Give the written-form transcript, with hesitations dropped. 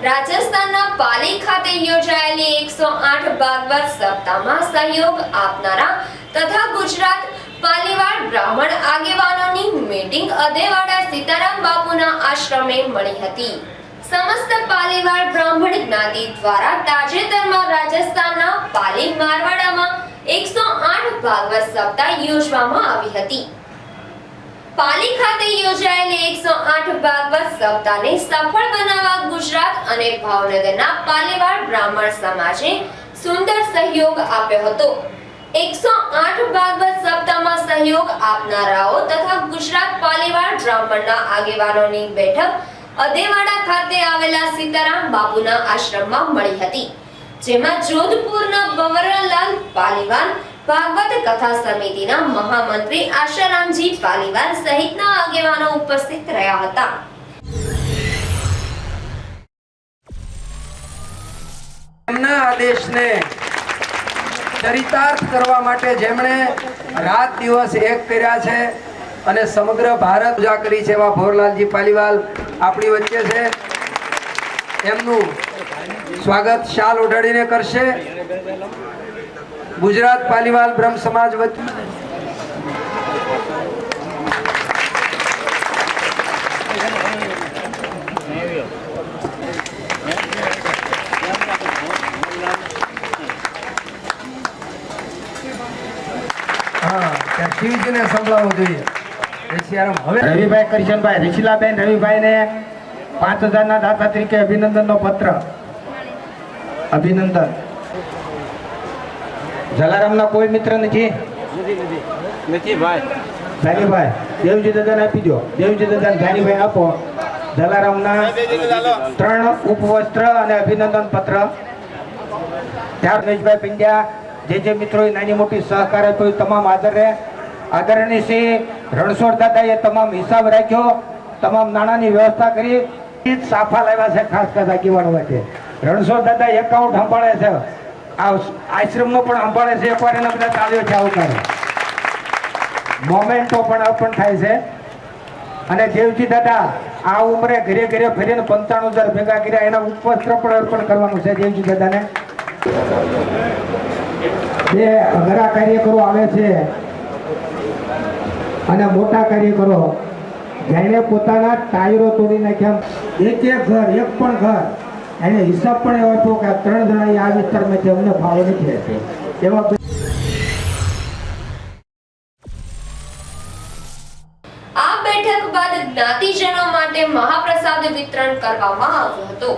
રાજસ્થાનના પાલી ખાતે યોજાયેલી 108 ભાગવત સપ્તાહમાં સહયોગ આપનારા તથા ગુજરાત પાલીવાડ બ્રાહ્મણ આગેવાનોની મીટિંગ અદેવાડા સીતારામ બાપુના આશ્રમે મળી હતી। સમસ્ત પાલીવાડ બ્રાહ્મણ જ્ઞાતિ દ્વારા તાજેતરમાં રાજસ્થાનના પાલી મારવાડામાં 108 ભાગવત સપ્તાહ યોજવામાં આવી હતી। પાલી ખાતે યોજાયેલી 108 ભાગવત સપ્તાહને સફળ બનાવવા ગુજરાત અને ભાવનગરના પાલીવાડ બ્રાહ્મણ સમાજે સુંદર સહયોગ આપ્યો હતો। 108 ભાગવત સપ્તાહમાં સહયોગ આપનારાઓ તથા ગુજરાત પાલીવાડ બ્રાહ્મણના આગેવાનોની બેઠક અદેવાડા ખાતે આવેલા સીતારામ બાપુના આશ્રમમાં મળી હતી, જેમાં જોધપુરના બવરલાલ પાલીવાન ભાગવત કથા સમિતિના મહામંત્રી આશારામજી પાલીવાન સહિતના આગેવાનો ઉપસ્થિત રહ્યા હતા। એમના આદેશને ચરિતાર્થ કરવા માટે જેમણે રાત દિવસ એક કર્યા છે અને સમગ્ર ભારત પૂજા કરી છે એવા ભોરલાલજી પાલીવાલ આપણી વચ્ચે છે। એમનું સ્વાગત શાલ ઓઢાડીને કરશે ગુજરાત પાલીવાલ બ્રહ્મ સમાજ વતી। શિવજીને સંભળાવવું જોઈએ। રવિભાઈ કરશનભાઈ રિશિલાબેન રવિભાઈને 5000 ના દાતા તરીકે અભિનંદનનો પત્ર। અભિનંદન। જલારામના કોઈ મિત્ર નથી ભાઈ જાનીભાઈ દેવજી દાદાને આપી દો। દેવજી દાદાને જાનીભાઈ આપો। જલારામના 3 ઉપવસ્ત્ર અને અભિનંદન પત્ર। ત્યાર રમેશભાઈ પિંડ્યા જે મિત્રોએ નાની મોટી સહકાર આપ્યો તમામ આદરણીય શ્રી રણછોડ દાદાએ તમામ હિસાબ રાખ્યો, તમામ નાણાંની વ્યવસ્થા કરી, સાફા લાવ્યા છે ખાસ કથા કહેવાનું માટે। રણછોડ દાદા એકાઉન્ટ સંભાળે છે, આશ્રમનો પણ સંભાળે છે। એકવાર એના બધા તાળીઓ છે આવકારે, મોમેન્ટો પણ અર્પણ થાય છે। અને દેવજી દાદા આ ઉંમરે ઘરે ઘરે ફરીને 95000 ભેગા કર્યા, એના ઉપવસ્ત્ર પણ અર્પણ કરવાનું છે દેવજી દાદાને। બે અઘરા કાર્યકરો આવે છે અને મોટા કાર્યકરો જેને પોતાના ટાયરો તોડી નાખ્યા। એક ઘર એક પણ ઘર એને હિસાબ પણ એવો હતો કે 3 જણા આ વિસ્તારમાં અમને ભાવ નથી રહેતો એવા। આ બેઠક બાદ જ્ઞાતિજનો માટે મહાપ્રસાદ વિતરણ કરવામાં આવ્યું હતું।